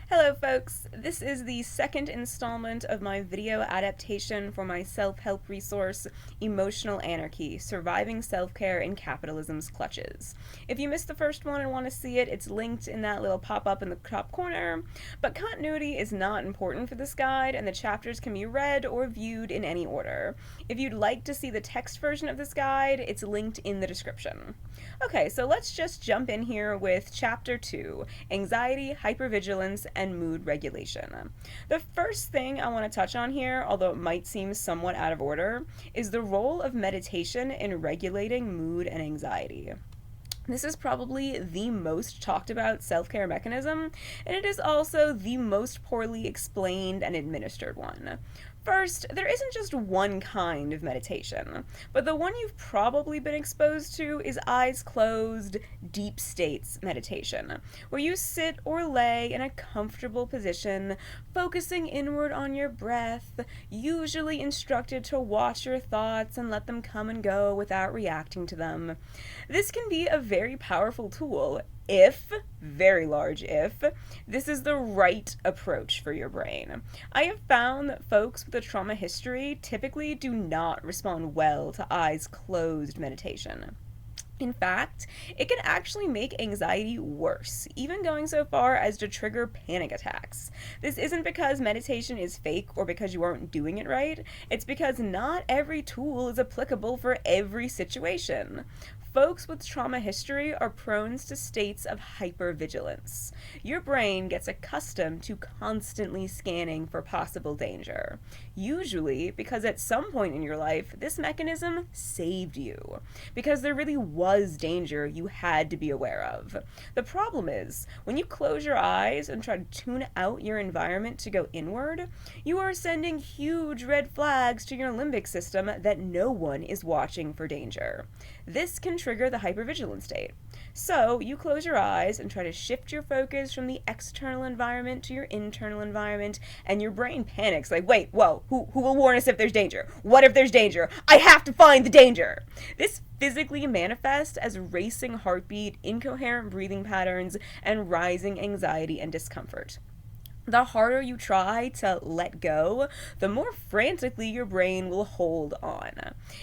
Hello folks, this is the second installment of my video adaptation for my self-help resource, Emotional Anarchy, Surviving Self-Care in Capitalism's Clutches. If you missed the first one and want to see it, it's linked in that little pop-up in the top corner, but continuity is not important for this guide and the chapters can be read or viewed in any order. If you'd like to see the text version of this guide, it's linked in the description. Okay, so let's just jump in here with Chapter 2, Anxiety, Hypervigilance, and Mood Regulation. The first thing I want to touch on here, although it might seem somewhat out of order, is the role of meditation in regulating mood and anxiety. This is probably the most talked about self-care mechanism, and it is also the most poorly explained and administered one. First, there isn't just one kind of meditation, but the one you've probably been exposed to is eyes closed, deep states meditation, where you sit or lay in a comfortable position, focusing inward on your breath, usually instructed to watch your thoughts and let them come and go without reacting to them. This can be a very powerful tool if, very large if, this is the right approach for your brain. I have found that folks with a trauma history typically do not respond well to eyes closed meditation. In fact, it can actually make anxiety worse, even going so far as to trigger panic attacks. This isn't because meditation is fake or because you aren't doing it right, it's because not every tool is applicable for every situation. Folks with trauma history are prone to states of hypervigilance. Your brain gets accustomed to constantly scanning for possible danger. Usually because at some point in your life, this mechanism saved you. Because there really was danger you had to be aware of. The problem is, when you close your eyes and try to tune out your environment to go inward, you are sending huge red flags to your limbic system that no one is watching for danger. This can trigger the hypervigilance state. So you close your eyes and try to shift your focus from the external environment to your internal environment, and your brain panics like, wait, whoa, who will warn us if there's danger? What if there's danger? I have to find the danger! This physically manifests as racing heartbeat, incoherent breathing patterns, and rising anxiety and discomfort. The harder you try to let go, the more frantically your brain will hold on.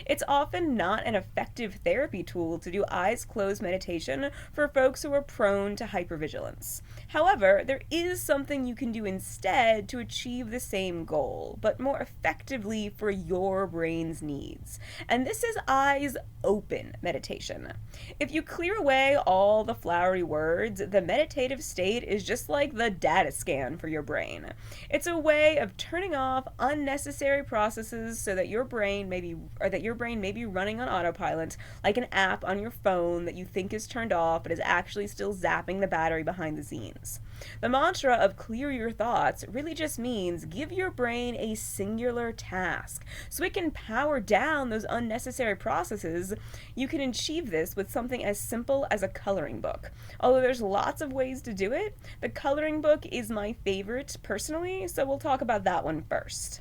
It's often not an effective therapy tool to do eyes closed meditation for folks who are prone to hypervigilance. However, there is something you can do instead to achieve the same goal, but more effectively for your brain's needs. And this is eyes open meditation. If you clear away all the flowery words, the meditative state is just like the data scan for your brain. It's a way of turning off unnecessary processes so that your brain may be running on autopilot, like an app on your phone that you think is turned off but is actually still zapping the battery behind the scenes. The mantra of clear your thoughts really just means give your brain a singular task so it can power down those unnecessary processes. You can achieve this with something as simple as a coloring book. Although there's lots of ways to do it, the coloring book is my favorite personally, so we'll talk about that one first.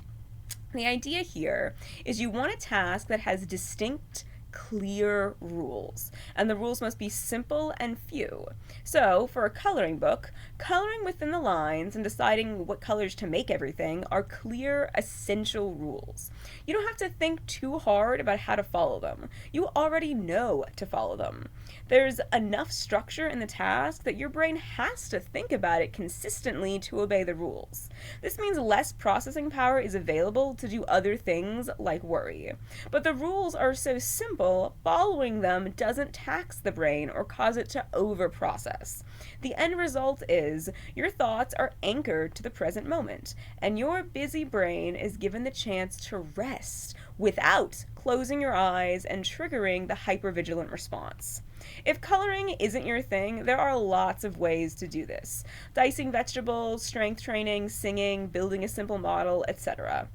The idea here is you want a task that has distinct, clear rules, and the rules must be simple and few. So, for a coloring book, coloring within the lines and deciding what colors to make everything are clear, essential rules. You don't have to think too hard about how to follow them. You already know to follow them. There's enough structure in the task that your brain has to think about it consistently to obey the rules. This means less processing power is available to do other things like worry. But the rules are so simple, following them doesn't tax the brain or cause it to over-process. The end result is your thoughts are anchored to the present moment, and your busy brain is given the chance to rest without closing your eyes and triggering the hypervigilant response. If coloring isn't your thing, there are lots of ways to do this. Dicing vegetables, strength training, singing, building a simple model, etc.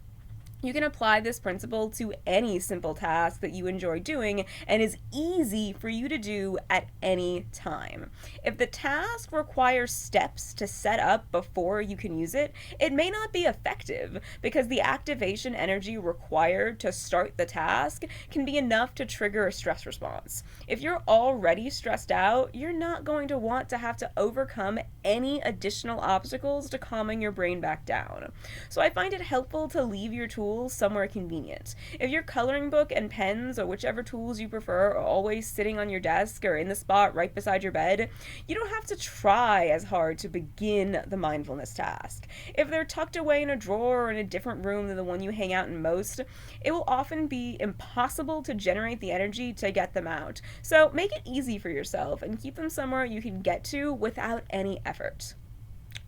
You can apply this principle to any simple task that you enjoy doing and is easy for you to do at any time. If the task requires steps to set up before you can use it, it may not be effective because the activation energy required to start the task can be enough to trigger a stress response. If you're already stressed out, you're not going to want to have to overcome any additional obstacles to calming your brain back down. So I find it helpful to leave your tools somewhere convenient. If your coloring book and pens or whichever tools you prefer are always sitting on your desk or in the spot right beside your bed, you don't have to try as hard to begin the mindfulness task. If they're tucked away in a drawer or in a different room than the one you hang out in most, it will often be impossible to generate the energy to get them out. So make it easy for yourself and keep them somewhere you can get to without any effort.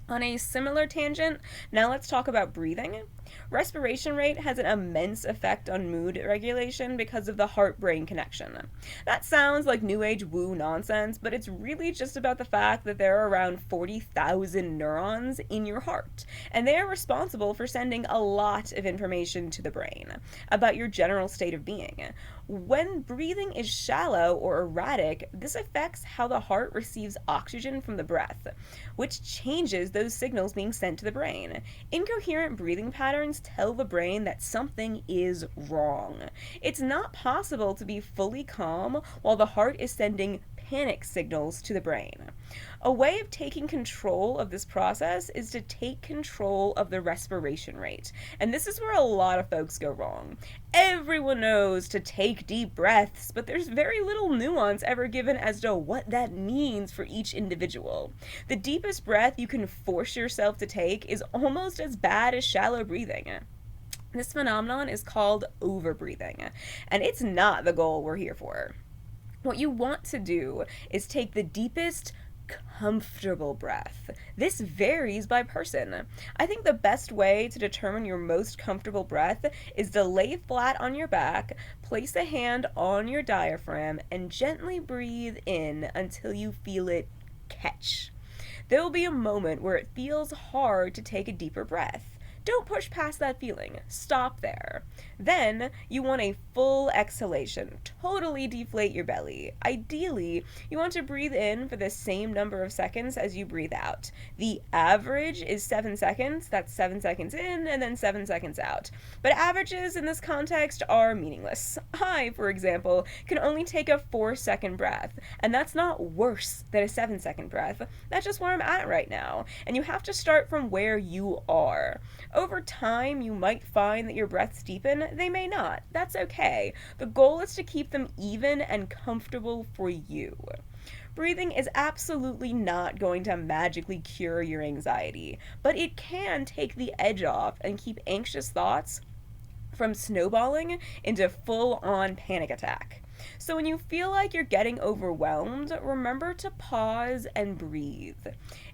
On a similar tangent, now let's talk about breathing. Respiration rate has an immense effect on mood regulation because of the heart-brain connection. That sounds like new age woo nonsense, but it's really just about the fact that there are around 40,000 neurons in your heart, and they are responsible for sending a lot of information to the brain about your general state of being. When breathing is shallow or erratic, this affects how the heart receives oxygen from the breath, which changes those signals being sent to the brain. Incoherent breathing patterns tell the brain that something is wrong. It's not possible to be fully calm while the heart is sending panic signals to the brain. A way of taking control of this process is to take control of the respiration rate. And this is where a lot of folks go wrong. Everyone knows to take deep breaths, but there's very little nuance ever given as to what that means for each individual. The deepest breath you can force yourself to take is almost as bad as shallow breathing. This phenomenon is called overbreathing, and it's not the goal we're here for. What you want to do is take the deepest, comfortable breath. This varies by person. I think the best way to determine your most comfortable breath is to lay flat on your back, place a hand on your diaphragm, and gently breathe in until you feel it catch. There will be a moment where it feels hard to take a deeper breath. Don't push past that feeling. Stop there. Then you want a full exhalation. Totally deflate your belly. Ideally, you want to breathe in for the same number of seconds as you breathe out. The average is 7 seconds. That's 7 seconds in and then 7 seconds out. But averages in this context are meaningless. I, for example, can only take a 4-second breath, and that's not worse than a 7-second breath. That's just where I'm at right now. And you have to start from where you are. Over time, you might find that your breaths deepen. They may not. That's okay. The goal is to keep them even and comfortable for you. Breathing is absolutely not going to magically cure your anxiety, but it can take the edge off and keep anxious thoughts from snowballing into full-on panic attack. So when you feel like you're getting overwhelmed, remember to pause and breathe.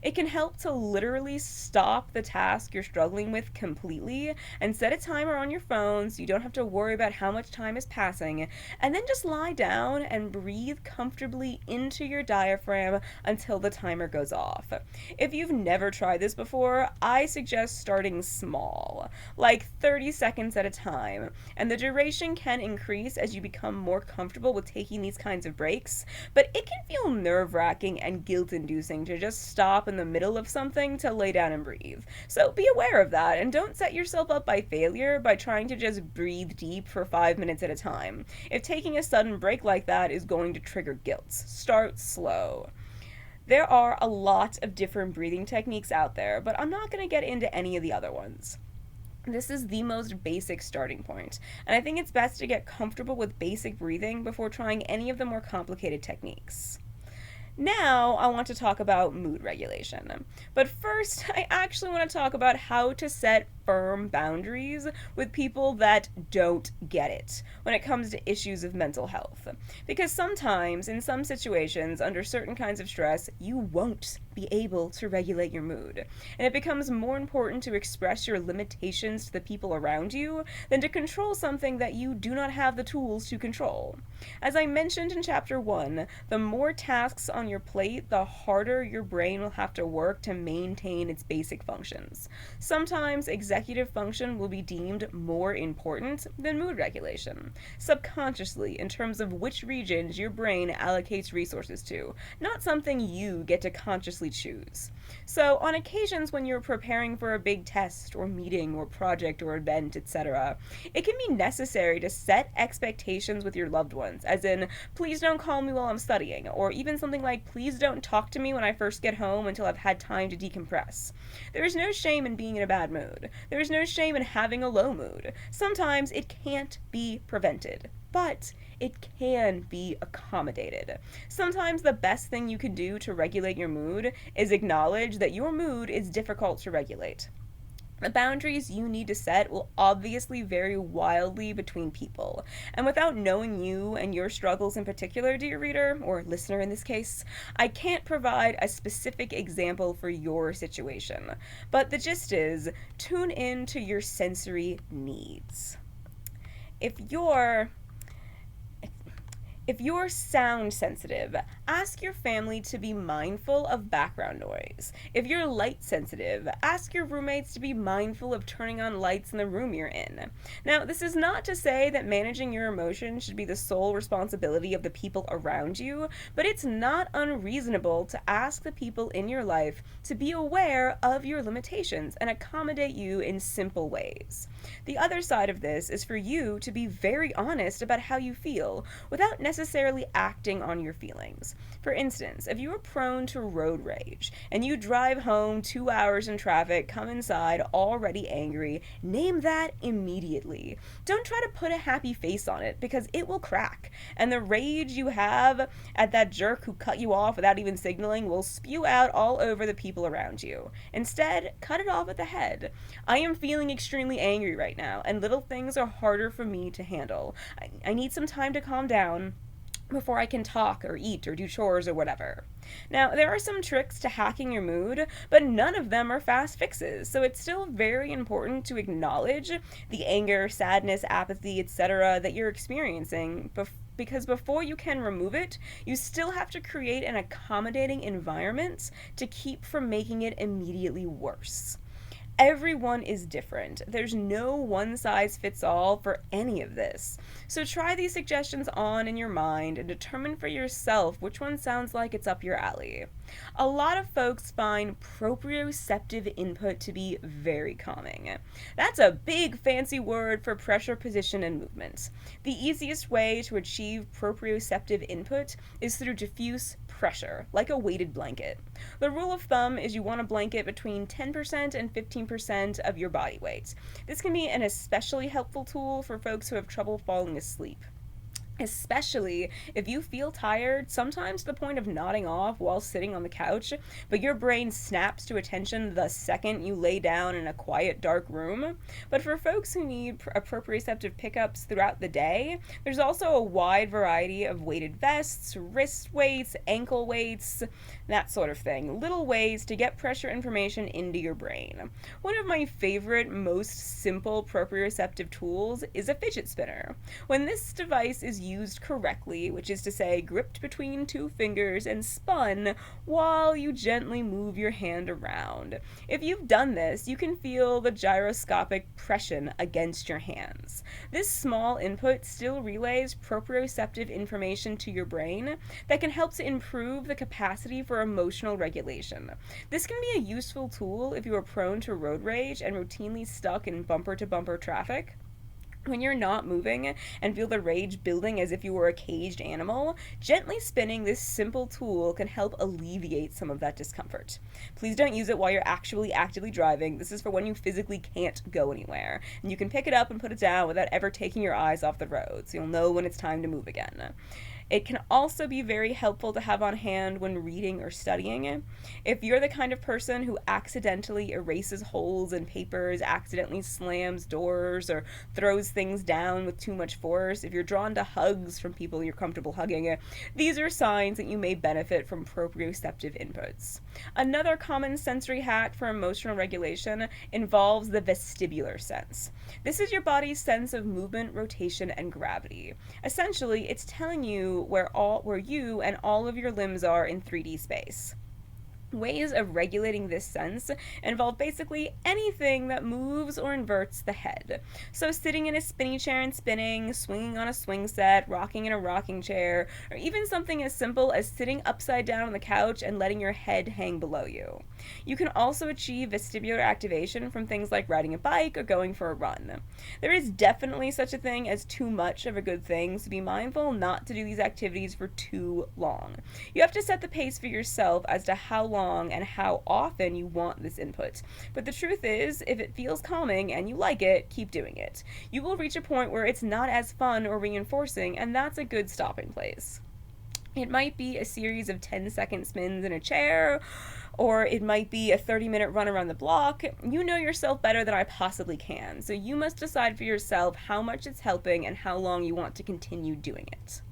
It can help to literally stop the task you're struggling with completely and set a timer on your phone so you don't have to worry about how much time is passing, and then just lie down and breathe comfortably into your diaphragm until the timer goes off. If you've never tried this before, I suggest starting small, like 30 seconds at a time, and the duration can increase as you become more comfortable with taking these kinds of breaks, but it can feel nerve-wracking and guilt-inducing to just stop in the middle of something to lay down and breathe. So be aware of that, and don't set yourself up by failure by trying to just breathe deep for 5 minutes at a time. If taking a sudden break like that is going to trigger guilt, start slow. There are a lot of different breathing techniques out there, but I'm not going to get into any of the other ones. This is the most basic starting point, and I think it's best to get comfortable with basic breathing before trying any of the more complicated techniques. Now, I want to talk about mood regulation. But first, I actually want to talk about how to set firm boundaries with people that don't get it when it comes to issues of mental health. Because sometimes, in some situations, under certain kinds of stress, you won't be able to regulate your mood. And it becomes more important to express your limitations to the people around you than to control something that you do not have the tools to control. As I mentioned in Chapter 1, the more tasks on your plate, the harder your brain will have to work to maintain its basic functions. Sometimes executive executive function will be deemed more important than mood regulation, subconsciously in terms of which regions your brain allocates resources to, not something you get to consciously choose. So, on occasions when you're preparing for a big test or meeting or project or event, etc., it can be necessary to set expectations with your loved ones, as in, please don't call me while I'm studying, or even something like, please don't talk to me when I first get home until I've had time to decompress. There is no shame in being in a bad mood. There is no shame in having a low mood. Sometimes it can't be prevented, but it can be accommodated. Sometimes the best thing you can do to regulate your mood is acknowledge that your mood is difficult to regulate. The boundaries you need to set will obviously vary wildly between people, and without knowing you and your struggles in particular, dear reader, or listener in this case, I can't provide a specific example for your situation. But the gist is, tune in to your sensory needs. If you're sound sensitive, ask your family to be mindful of background noise. If you're light sensitive, ask your roommates to be mindful of turning on lights in the room you're in. Now, this is not to say that managing your emotions should be the sole responsibility of the people around you, but it's not unreasonable to ask the people in your life to be aware of your limitations and accommodate you in simple ways. The other side of this is for you to be very honest about how you feel without necessarily acting on your feelings. For instance, if you are prone to road rage and you drive home 2 hours in traffic, come inside already angry, name that immediately. Don't try to put a happy face on it because it will crack, and the rage you have at that jerk who cut you off without even signaling will spew out all over the people around you. Instead, cut it off at the head. I am feeling extremely angry right now, and little things are harder for me to handle. I need some time to calm down before I can talk or eat or do chores or whatever. Now, there are some tricks to hacking your mood, but none of them are fast fixes, so it's still very important to acknowledge the anger, sadness, apathy, etc. that you're experiencing because before you can remove it, you still have to create an accommodating environment to keep from making it immediately worse. Everyone is different. There's no one size fits all for any of this. So try these suggestions on in your mind and determine for yourself which one sounds like it's up your alley. A lot of folks find proprioceptive input to be very calming. That's a big fancy word for pressure, position, and movement. The easiest way to achieve proprioceptive input is through diffuse pressure, like a weighted blanket. The rule of thumb is you want a blanket between 10% and 15% of your body weight. This can be an especially helpful tool for folks who have trouble falling asleep. Especially if you feel tired, sometimes to the point of nodding off while sitting on the couch, but your brain snaps to attention the second you lay down in a quiet, dark room. But for folks who need proprioceptive pickups throughout the day, there's also a wide variety of weighted vests, wrist weights, ankle weights, that sort of thing. Little ways to get pressure information into your brain. One of my favorite, most simple proprioceptive tools is a fidget spinner. When this device is used correctly, which is to say gripped between two fingers and spun while you gently move your hand around. If you've done this, you can feel the gyroscopic pression against your hands. This small input still relays proprioceptive information to your brain that can help to improve the capacity for emotional regulation. This can be a useful tool if you are prone to road rage and routinely stuck in bumper-to-bumper traffic. When you're not moving and feel the rage building as if you were a caged animal, gently spinning this simple tool can help alleviate some of that discomfort. Please don't use it while you're actually actively driving. This is for when you physically can't go anywhere. And you can pick it up and put it down without ever taking your eyes off the road, so you'll know when it's time to move again. It can also be very helpful to have on hand when reading or studying. If you're the kind of person who accidentally erases holes in papers, accidentally slams doors, or throws things down with too much force, if you're drawn to hugs from people you're comfortable hugging, these are signs that you may benefit from proprioceptive inputs. Another common sensory hack for emotional regulation involves the vestibular sense. This is your body's sense of movement, rotation, and gravity. Essentially, it's telling you where you and all of your limbs are in 3D space. Ways of regulating this sense involve basically anything that moves or inverts the head. So, sitting in a spinny chair and spinning, swinging on a swing set, rocking in a rocking chair, or even something as simple as sitting upside down on the couch and letting your head hang below you. You can also achieve vestibular activation from things like riding a bike or going for a run. There is definitely such a thing as too much of a good thing, so be mindful not to do these activities for too long. You have to set the pace for yourself as to how long and how often you want this input. But the truth is, if it feels calming and you like it, keep doing it. You will reach a point where it's not as fun or reinforcing, and that's a good stopping place. It might be a series of 10-second spins in a chair, or it might be a 30-minute run around the block. You know yourself better than I possibly can, so you must decide for yourself how much it's helping and how long you want to continue doing it.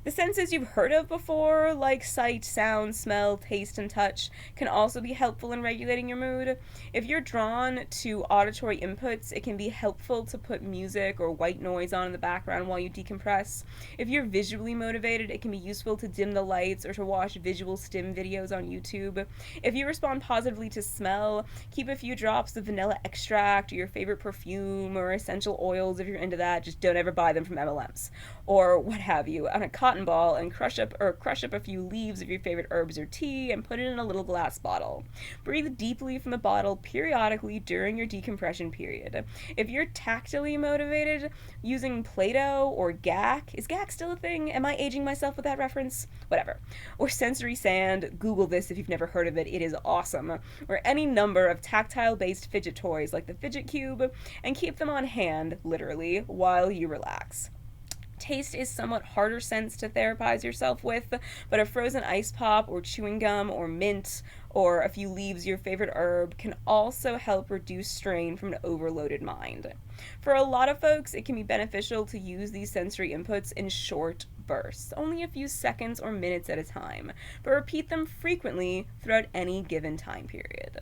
The senses you've heard of before, like sight, sound, smell, taste, and touch, can also be helpful in regulating your mood. If you're drawn to auditory inputs, it can be helpful to put music or white noise on in the background while you decompress. If you're visually motivated, it can be useful to dim the lights or to watch visual stim videos on YouTube. If you respond positively to smell, keep a few drops of vanilla extract or your favorite perfume or essential oils if you're into that. Just don't ever buy them from MLMs or what have you on a cotton ball and crush up a few leaves of your favorite herbs or tea and put it in a little glass bottle. Breathe deeply from the bottle periodically during your decompression period. If you're tactily motivated, using Play-Doh or GAC, is GAC still a thing? Am I aging myself with that reference? Whatever. Or sensory sand, Google this if you've never heard of it, it is awesome. Or any number of tactile-based fidget toys like the fidget cube, and keep them on hand, literally, while you relax. Taste is somewhat harder sense to therapize yourself with, but a frozen ice pop or chewing gum or mint or a few leaves of your favorite herb can also help reduce strain from an overloaded mind. For a lot of folks, it can be beneficial to use these sensory inputs in short bursts, only a few seconds or minutes at a time, but repeat them frequently throughout any given time period.